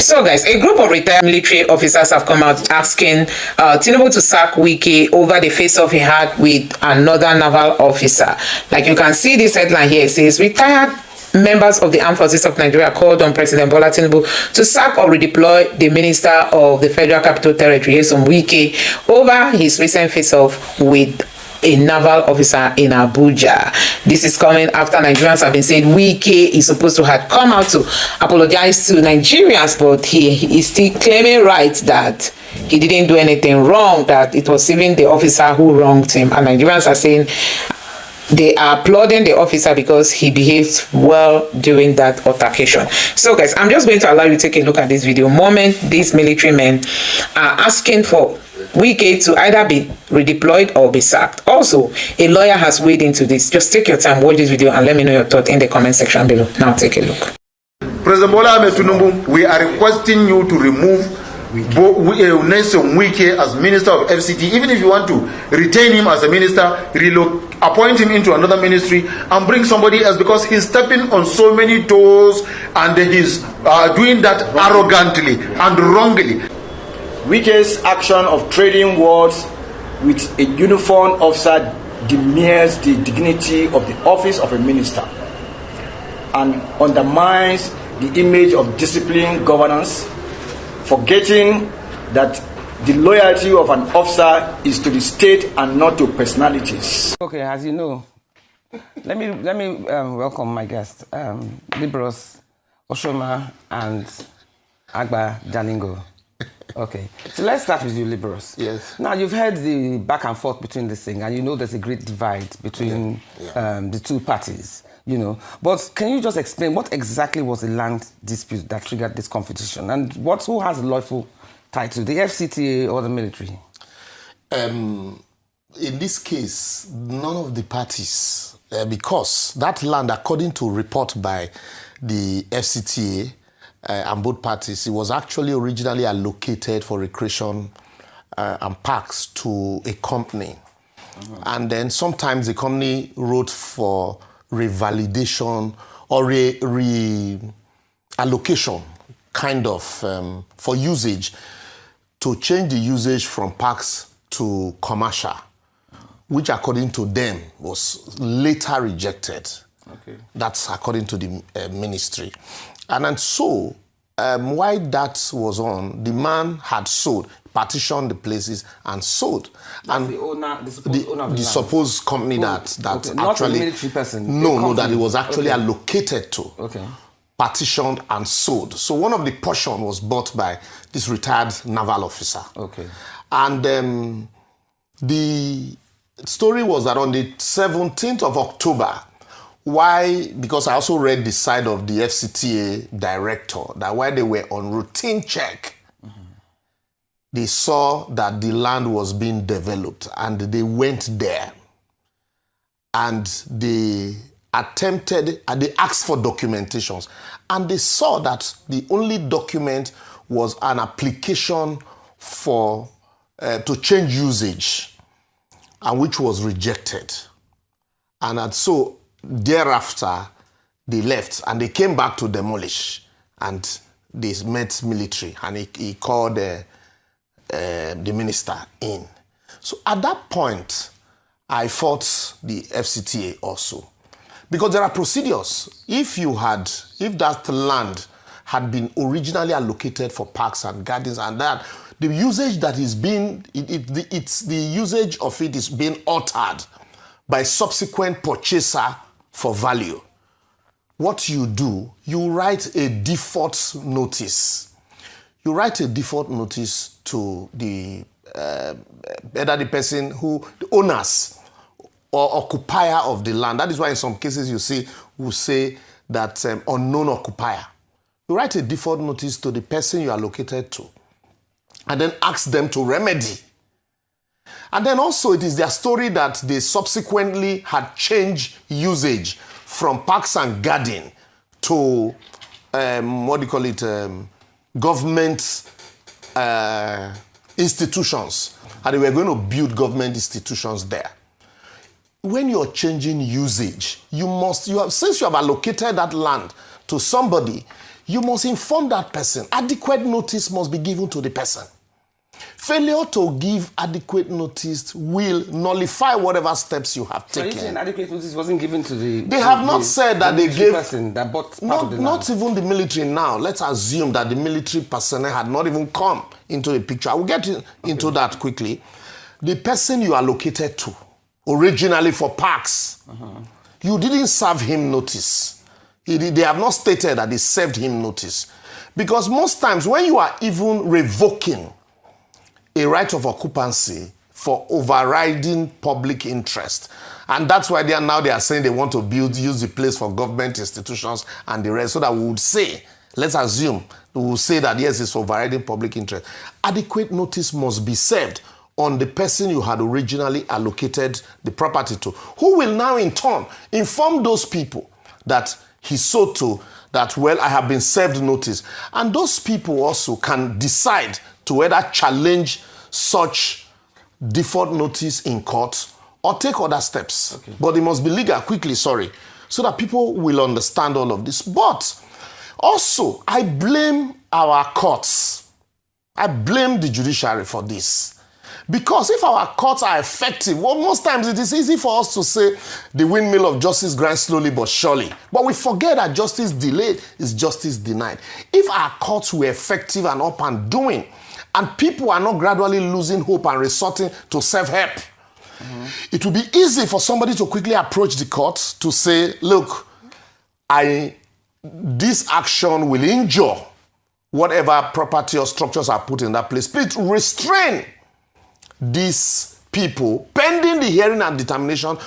So guys, a group of retired military officers have come out asking Tinubu to sack Wike over the face-off he had with another naval officer. Like you can see this headline here, it says retired members of the Armed Forces of Nigeria called on President Bola Tinubu to sack or redeploy the Minister of the Federal Capital Territory, Nyesom Wike, over his recent face-off with a naval officer in Abuja. This is coming after Nigerians have been saying Wike is supposed to have come out to apologize to Nigerians, but he is still claiming rights that he didn't do anything wrong, that it was even the officer who wronged him. And Nigerians are saying they are applauding the officer because he behaved well during that altercation. So guys, I'm just going to allow you to take a look at this video. Moment these military men are asking for Wike to either be redeployed or be sacked. Also, a lawyer has weighed into this. Just take your time, watch this video, and let me know your thoughts in the comment section below. Now take a look. President Bola Tinubu, we are requesting you to remove Nyesom Wike as Minister of FCT. Even if you want to retain him as a minister, appoint him into another ministry and bring somebody else, because he's stepping on so many toes and he's doing that arrogantly and wrongly. Wike's action of trading words with a uniformed officer demeans the dignity of the office of a minister and undermines the image of disciplined governance, forgetting that the loyalty of an officer is to the state and not to personalities. Okay, as you know, let me welcome my guests, Libros Oshoma and Agba Jalingo. Okay, so let's start with you, Libros. Yes. Now, you've heard the back and forth between this thing, and you know there's a great divide between the two parties, you know. But can you just explain what exactly was the land dispute that triggered this competition? And who has a lawful title, the FCTA or the military? In this case, none of the parties, because that land, according to report by the FCTA, and both parties, it was actually originally allocated for recreation and parks to a company. And then sometimes the company wrote for revalidation or reallocation, kind of, for usage, to change the usage from parks to commercial, which according to them was later rejected. Okay. That's according to the ministry. And so, while that was on, the man had sold, partitioned the places and sold. That's and the owner, the supposed owner of the land. supposed company that okay. actually... Not a military person. No, that it was actually allocated to. Okay. Partitioned and sold. So one of the portion was bought by this retired naval officer. Okay. And the story was that on the 17th of October, why? Because I also read the side of the FCTA director, that while they were on routine check, they saw that the land was being developed and they went there and they attempted, and they asked for documentations, and they saw that the only document was an application for to change usage, and which was rejected. And so thereafter, they left and they came back to demolish, and they met military, and he called the minister in. So at that point, I fought the FCTA also, because there are procedures. If that land had been originally allocated for parks and gardens, and that the usage that is being, it's the usage of it is being altered by subsequent purchaser for value. What you do, you write a default notice. You write a default notice to the either the person who, the owners or occupier of the land. That is why in some cases you see, will say that unknown occupier. You write a default notice to the person you are located to, and then ask them to remedy. And then also it is their story that they subsequently had changed usage from parks and garden to, government institutions. And they were going to build government institutions there. When you're changing usage, since you have allocated that land to somebody, you must inform that person. Adequate notice must be given to the person. Failure to give adequate notice will nullify whatever steps you have taken. So you're saying adequate notice wasn't given to the... They have not said that they gave... person that bought part of the land. Not even the military now. Let's assume that the military personnel had not even come into the picture. I will get into that quickly. The person you allocated to, originally for parks, you didn't serve him notice. They have not stated that they served him notice. Because most times when you are even revoking a right of occupancy for overriding public interest, and that's why they are saying they want to use the place for government institutions and the rest, so that we would say, let's assume, we will say that yes, it's overriding public interest. Adequate notice must be served on the person you had originally allocated the property to, who will now in turn inform those people that he sold to that, well, I have been served notice. And those people also can decide to either challenge such default notice in court or take other steps. Okay. But it must be legal, quickly, sorry, so that people will understand all of this. But also, I blame our courts. I blame the judiciary for this. Because if our courts are effective, well, most times it is easy for us to say the windmill of justice grinds slowly but surely. But we forget that justice delayed is justice denied. If our courts were effective and up and doing, and people are not gradually losing hope and resorting to self-help, it will be easy for somebody to quickly approach the court to say, look, this action will injure whatever property or structures are put in that place. Please restrain these people pending the hearing and determination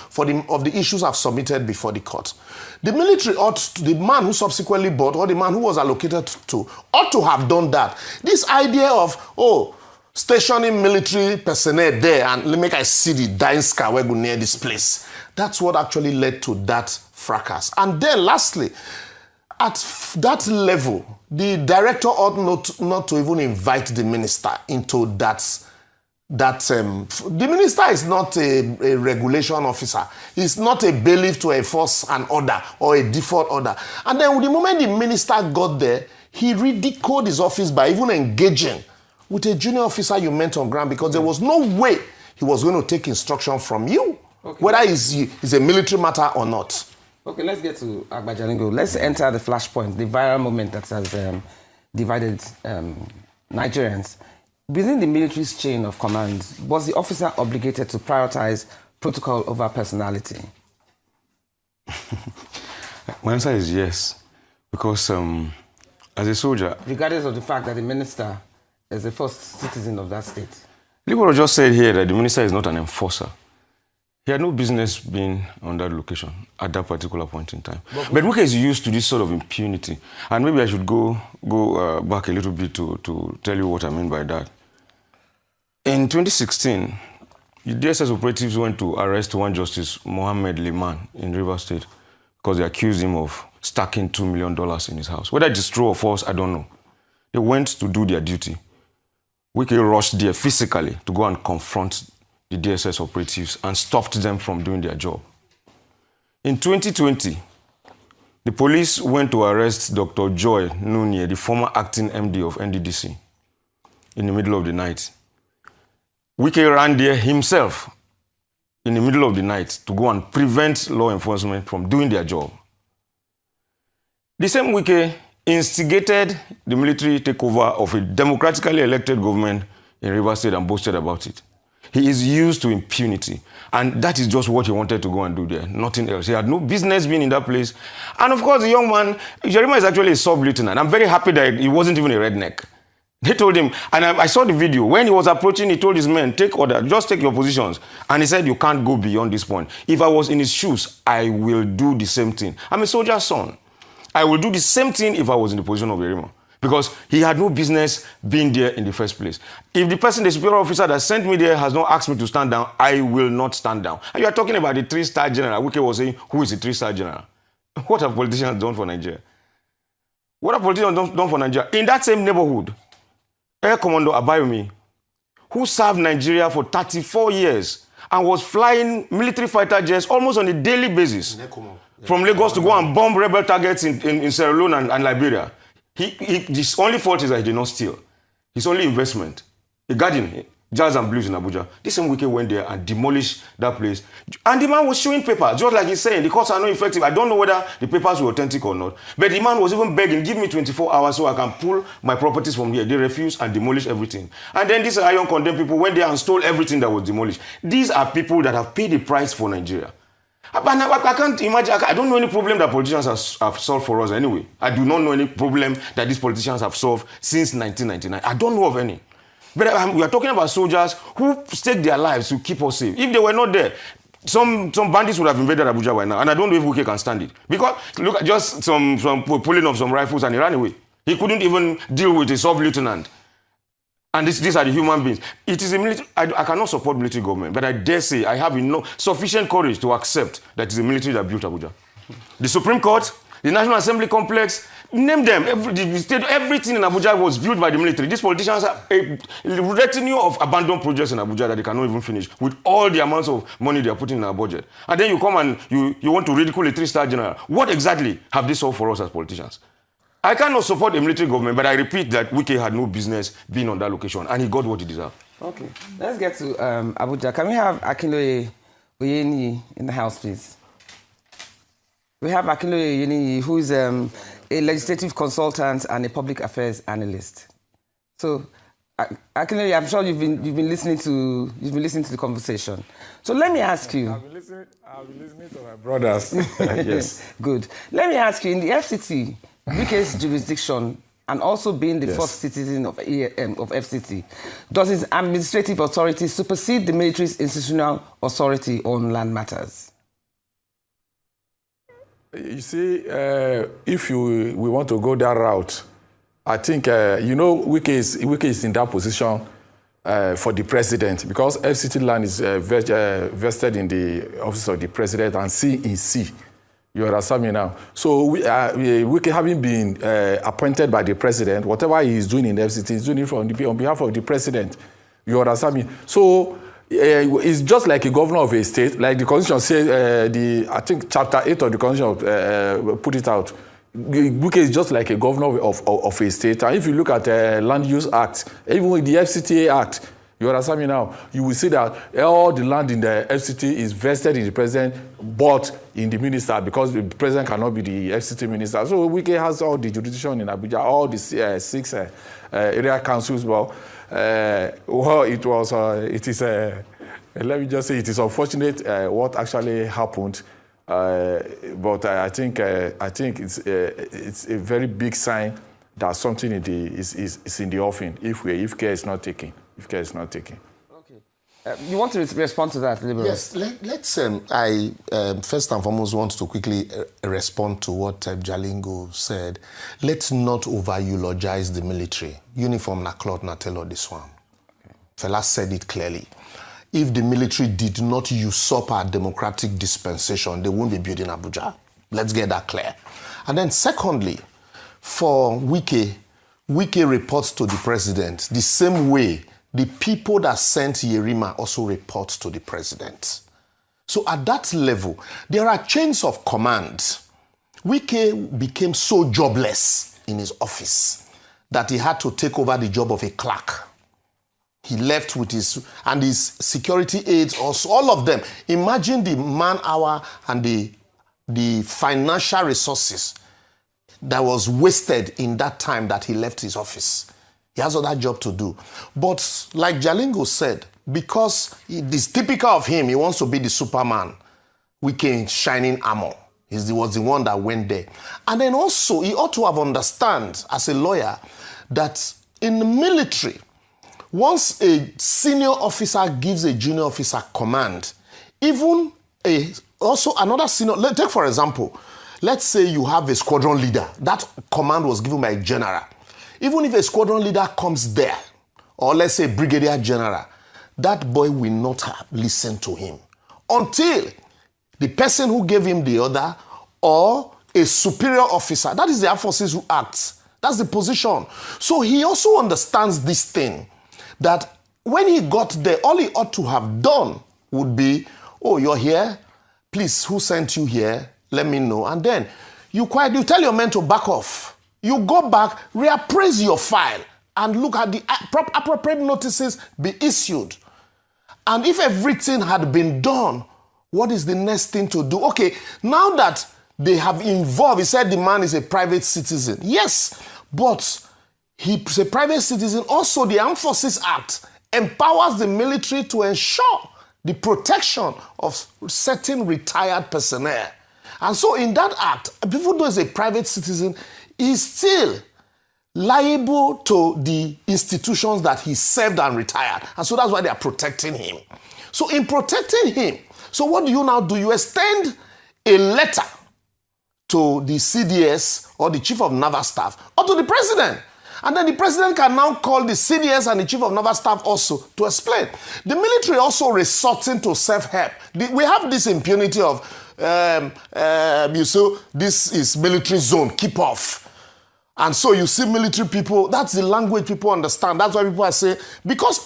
of the issues I've submitted before the court. The military the man who subsequently bought, or the man who was allocated to, ought to have done that. This idea of, stationing military personnel there and make I see the dying scar where go near this place. That's what actually led to that fracas. And then lastly, at that level, the director ought not to even invite the minister into that. The minister is not a regulation officer. He's not a bailiff to enforce an order or a default order. And then the moment the minister got there, he ridiculed his office by even engaging with a junior officer you met on ground, because there was no way he was going to take instruction from you, whether it's a military matter or not. Okay, let's get to Agbajalingo. Let's enter the flashpoint, the viral moment that has divided Nigerians. Within the military's chain of command, was the officer obligated to prioritize protocol over personality? My answer is yes, because as a soldier... Regardless of the fact that the minister is the first citizen of that state. Libero just said here that the minister is not an enforcer. He had no business being on that location at that particular point in time. But Wike is used to this sort of impunity. And maybe I should go back a little bit to tell you what I mean by that. In 2016, the DSS operatives went to arrest one Justice Mohammed Liman in Rivers State because they accused him of stacking $2 million in his house. Whether it's true or false, I don't know. They went to do their duty. Wike rushed there physically to go and confront the DSS operatives and stopped them from doing their job. In 2020, the police went to arrest Dr. Joy Nunye, the former acting MD of NDDC, in the middle of the night. Wike ran there himself in the middle of the night to go and prevent law enforcement from doing their job. The same Wike instigated the military takeover of a democratically elected government in Rivers State and boasted about it. He is used to impunity, and that is just what he wanted to go and do there, nothing else. He had no business being in that place. And of course, the young man, Jeremiah is actually a sub-lieutenant. I'm very happy that he wasn't even a redneck. They told him, and I saw the video, when he was approaching, he told his men, take order, just take your positions. And he said, you can't go beyond this point. If I was in his shoes, I will do the same thing. I'm a soldier's son. I will do the same thing if I was in the position of Yerima. Because he had no business being there in the first place. If the person, the superior officer that sent me there has not asked me to stand down, I will not stand down. And you are talking about the 3-star general. Wike was saying, who is the 3-star general? What have politicians done for Nigeria? What have politicians done for Nigeria? In that same neighborhood, Air Commodore Abayomi, who served Nigeria for 34 years and was flying military fighter jets almost on a daily basis from Lagos to go and bomb rebel targets in Sierra Leone and Liberia. His only fault is that he did not steal. His only investment, a garden, Jazz and Blues in Abuja. This same Wike went there and demolished that place. And the man was showing papers, just like he's saying, the courts are not effective. I don't know whether the papers were authentic or not. But the man was even begging, give me 24 hours so I can pull my properties from here. They refused and demolished everything. And then these iron condemned people went there and stole everything that was demolished. These are people that have paid the price for Nigeria. I can't imagine, I don't know any problem that politicians have solved for us anyway. I do not know any problem that these politicians have solved since 1999. I don't know of any. But we are talking about soldiers who staked their lives to keep us safe. If they were not there, some bandits would have invaded Abuja right now. And I don't know if Wike can stand it. Because look at just some pulling of some rifles and he ran away. He couldn't even deal with a sub-lieutenant. And these are the human beings. It is a military. I cannot support military government, but I dare say I have sufficient courage to accept that it's the military that built Abuja. The Supreme Court, the National Assembly complex, name them. Everything in Abuja was built by the military. These politicians have a retinue of abandoned projects in Abuja that they cannot even finish with all the amounts of money they are putting in our budget. And then you come and you want to ridicule a 3-star general. What exactly have they solved for us as politicians? I cannot support a military government, but I repeat that Wike had no business being on that location, and he got what he deserved. Okay, let's get to Abuja. Can we have Akinloye Oyeni in the house, please? We have Akinloye Oyeni, who is a legislative consultant and a public affairs analyst. So, Akinloye, I'm sure you've been listening to the conversation. So let me ask you. I've been listening to my brothers. Yes, good. Let me ask you, in the FCT, Wike's jurisdiction, and also being the first citizen of FCT, does his administrative authority supersede the military's institutional authority on land matters? You see, if we want to go that route, I think, Wike is in that position for the president, because FCT land is vested in the office of the president and C in C. You understand me now? So Wike, having been appointed by the president, whatever he is doing in the FCT, he's doing it on behalf of the president. You understand me? So it's just like a governor of a state, like the constitution says, I think chapter 8 of the constitution put it out. Wike is just like a governor of a state. And if you look at the Land Use Act, even with the FCTA Act, you understand me now? You will see that all the land in the FCT is vested in the president, but in the minister, because the president cannot be the FCT minister. So Wike has all the jurisdiction in Abuja, all the 6 area councils. Well, let me just say it is unfortunate what actually happened. But I think it's a very big sign that something is in the offing if care is not taken. Okay. You want to respond to that, Liberal? Yes, let's. I first and foremost want to quickly respond to what Jalingo said. Let's not over-eulogize the military. Uniform na cloth na tell this one. Okay. Fela said it clearly. If the military did not usurp our democratic dispensation, they won't be building Abuja. Let's get that clear. And then secondly, for Wike reports to the president the same way the people that sent Yerima also report to the president. So at that level, there are chains of command. Wike became so jobless in his office that he had to take over the job of a clerk. He left with his security aides, also, all of them. Imagine the man-hour and the financial resources that was wasted in that time that he left his office. He has other job to do. But like Jalingo said, because it is typical of him, he wants to be the Superman. Wike in shining armor. He was the one that went there. And then also, he ought to have understand as a lawyer that in the military, once a senior officer gives a junior officer command, even also another senior, take for example, let's say you have a squadron leader. That command was given by a general. Even if a squadron leader comes there, or let's say brigadier general, that boy will not have listened to him until the person who gave him the order or a superior officer, that is the Air Forces who acts. That's the position. So he also understands this thing, that when he got there, all he ought to have done would be, oh, you're here? Please, who sent you here? Let me know. And then you tell your men to back off. you go back, reappraise your file, and look at the appropriate notices be issued. And if everything had been done, what is the next thing to do? Okay, now that they have involved, he said the man is a private citizen. Yes, but he's a private citizen. Also, the Armed Forces Act empowers the military to ensure the protection of certain retired personnel. And so in that act, even though he's a private citizen, he's still liable to the institutions that he served and retired. And so that's why they are protecting him. So in protecting him, so what do you now do? You extend a letter to the CDS or the Chief of Naval Staff or to the President. And then the President can now call the CDS and the Chief of Naval Staff also to explain. The military also resorting to self-help. We have this impunity of, this is military zone, keep off. And so you see military people, that's the language people understand. That's why people are saying, because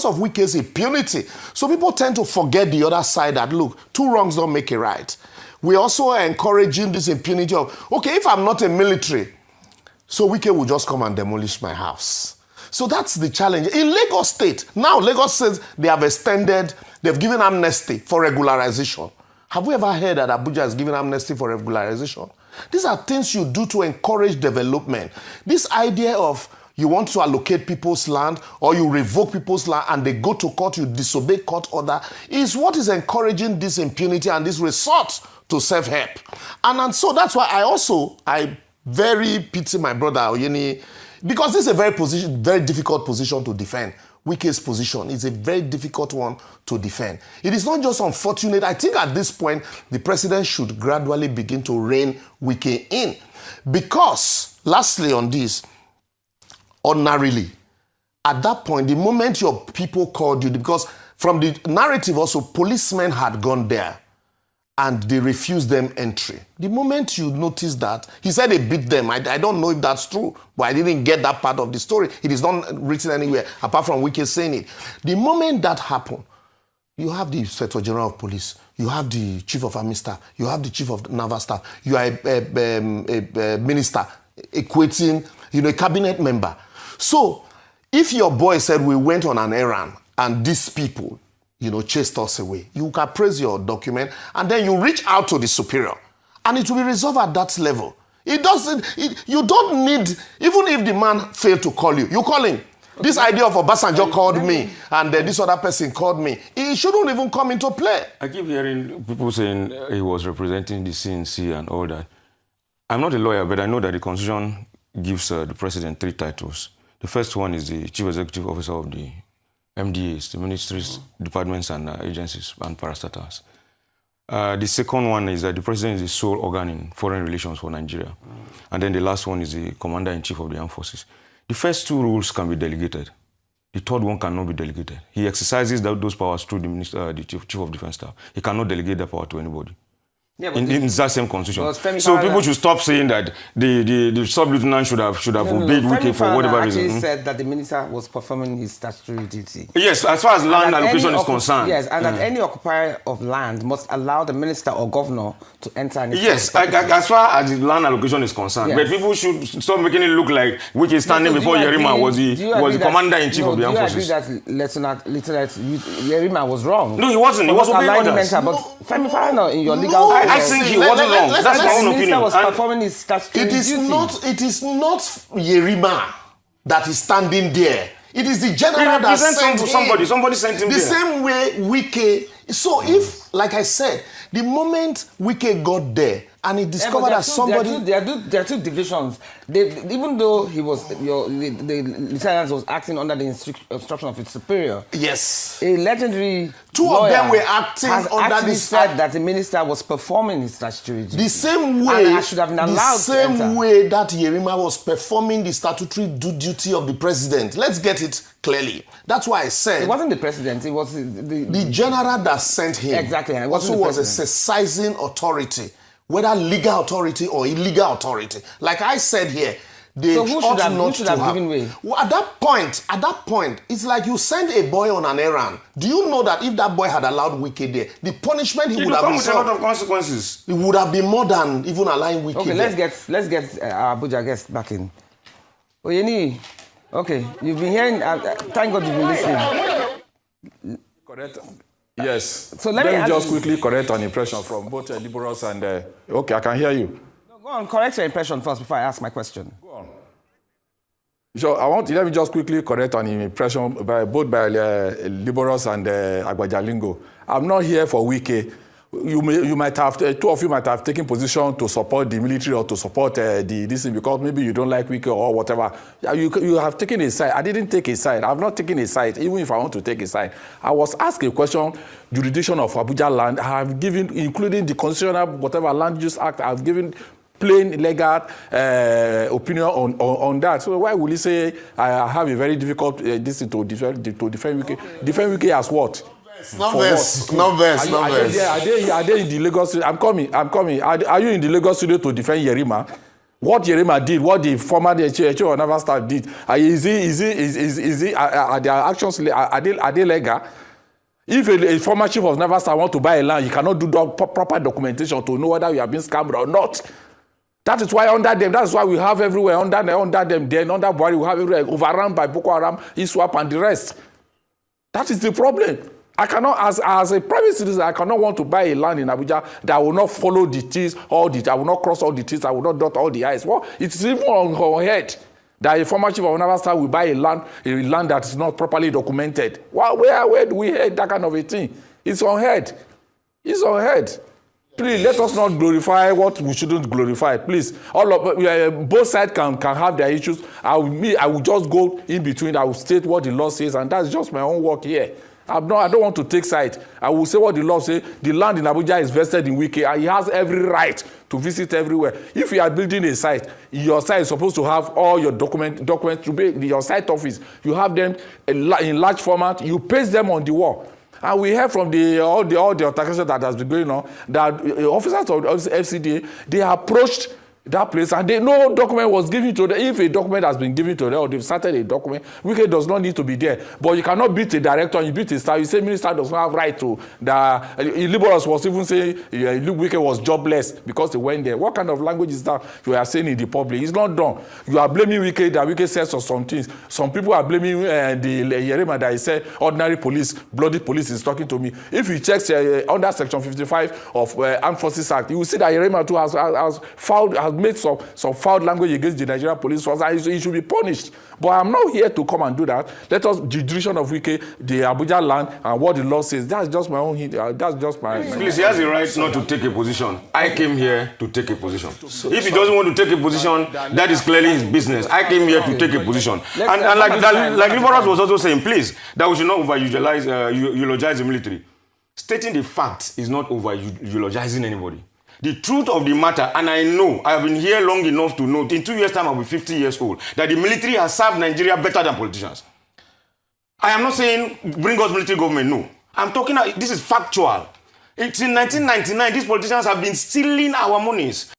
of Wike's impunity, so people tend to forget the other side that, look, two wrongs don't make a right. We also are encouraging this impunity of, okay, if I'm not a military, so Wike will just come and demolish my house. So that's the challenge. In Lagos State, now Lagos says they have extended, they've given amnesty for regularization. Have we ever heard that Abuja has given amnesty for regularization? These are things you do to encourage development. This idea of you want to allocate people's land or you revoke people's land and they go to court, you disobey court order, is what is encouraging this impunity and this resort to self-help. And so that's why I very pity my brother Oyeni, because this is a very difficult position to defend. Wike's position is a very difficult one to defend. It is not just unfortunate. I think at this point, the president should gradually begin to rein Wike in. Because, lastly on this, ordinarily, at that point, the moment your people called you, because from the narrative also, policemen had gone there and they refused them entry. The moment you notice that, he said they beat them. I don't know if that's true, but I didn't get that part of the story. It is not written anywhere, apart from Wike saying it. The moment that happened, you have the Inspector General of Police, you have the Chief of Army Staff, you have the Chief of Naval Staff, you are a minister, equating, a cabinet member. So, if your boy said we went on an errand and these people, chased us away, you can praise your document and then you reach out to the superior and it will be resolved at that level. You don't need, even if the man failed to call you, you call him. Okay. This idea of Obasanjo called me and this other person called me, it shouldn't even come into play. I keep hearing people saying he was representing the CNC and all that. I'm not a lawyer, but I know that the Constitution gives the president 3 titles. The first one is the Chief Executive Officer of the MDAs, the ministries, departments, and agencies, and parastatals. The second one is that the president is the sole organ in foreign relations for Nigeria. And then the last one is the commander-in-chief of the armed forces. The first 2 roles can be delegated. The third one cannot be delegated. He exercises those powers through the chief of defense staff. He cannot delegate that power to anybody. Yeah, in that same constitution. So people should stop saying that the sub-lieutenant should have obeyed Wike for whatever reason. He said that the minister was performing his statutory duty. Yes, as far as land allocation is concerned. Yes, and that any occupier of land must allow the minister or governor to enter. Yes, as far as the land allocation is concerned. Yes. But people should stop making it look like Wike is standing before Yerima was the commander-in-chief of the armed forces. Do you agree that Lieutenant Yerima was wrong? No, he wasn't. He was obeying orders. But Femi Falana, in your legal... I think he wasn't wrong. That's my own opinion. Was performing his statutory duty. It is not Yerima that is standing there. It is the general that sent him. Somebody sent him the there. Same way Wike. So if, like I said, the moment Wike got there and he discovered that somebody... There are two divisions. Even though the lieutenant was acting under the instruction of his superior. Yes. A legendary Two of them were acting under the... said that the minister was performing his statutory duty. The same way... And I should have been allowed to enter. The same way that Yerima was performing the statutory duty of the president. Let's get it clearly. That's why I said... It wasn't the president, it was the general that sent him. Exactly. And it also was a exercising authority, whether legal authority or illegal authority. Like I said here, They So who should have given way? Well, at that point, it's like you send a boy on an errand. Do you know that if that boy had allowed Wike there, the punishment he would have come with a lot received, of consequences. it would have been more than even allowing Wike Okay, there. let's get our Abuja guest back in. Oyeni, okay, you've been hearing. Thank God you've been listening. Correct. Yes. So let me just quickly correct an impression from both liberals and. Okay, I can hear you. No, go on, correct your impression first before I ask my question. Go on. So let me just quickly correct an impression both by liberals and Agbajalingo. I'm not here for Wike. You might have, two of you might have taken position to support the military or to support this thing because maybe you don't like Wike or whatever. You have taken a side. I didn't take a side. I've not taken a side, even if I want to take a side. I was asked a question, jurisdiction of Abuja land. I have given, including the constitutional whatever land use act, I've given plain legal opinion on that. So why will you say I have a very difficult this to defend Wike? Defend Wike as what? Not verse. Are they in the Lagos studio? I'm coming. Are you in the Lagos studio to defend Yerima? What Yerima did, what the former chief of naval staff did, are their actions are they legal? If a former chief of naval staff want to buy a land, you cannot do proper documentation to know whether you have been scammed or not. That is why under them, that's why we have everywhere under them. Then under Buhari, we have everywhere overrun by Boko Haram, ISWAP, and the rest. That is the problem. I cannot, as a private citizen, I cannot want to buy a land in Abuja that will not follow the T's, I will not cross all the T's, I will not dot all the I's. Well, it's even on her head that a former chief of naval staff will buy a land that is not properly documented. Well, where do we hear that kind of a thing? It's on head. It's on head. Please, let us not glorify what we shouldn't glorify. Please, both sides can have their issues. I will just go in between. I will state what the law says, and that's just my own work here. I don't want to take side. I will say what the law says. The land in Abuja is vested in Wike, and he has every right to visit everywhere. If you are building a site, your site is supposed to have all your documents to be your site office. You have them in large format. You paste them on the wall. And we heard from all the altercation that has been going on that officers of FCDA, they approached that place and no document was given to them. If a document has been given to them or they've started a document, Wike does not need to be there. But you cannot beat a director and you beat a staff. You say minister does not have right to. The liberals was even saying Wike was jobless because he went there. What kind of language is that you are saying in the public? It's not done. You are blaming Wike that Wike says some things. Some people are blaming the Yerima that he said ordinary police, bloody police is talking to me. If you check under section 55 of Armed Forces Act, you will see that Yerima too has made some foul language against the Nigerian police force, and he should be punished. But I'm not here to come and do that. Let us, the jurisdiction of Wike, the Abuja land, and what the law says. That's just my own hint. That's just my. Please, he has the right not to take a position. I came here to take a position. If he doesn't want to take a position, that is clearly his business. I came here to take a position. And like liberals was also saying, please, that we should not eulogize the military. Stating the facts is not eulogizing anybody. The truth of the matter, and I know, I have been here long enough to know, in 2 years' time I'll be 50 years old, that the military has served Nigeria better than politicians. I am not saying bring us military government, no. I'm talking, this is factual. It's in 1999, these politicians have been stealing our monies.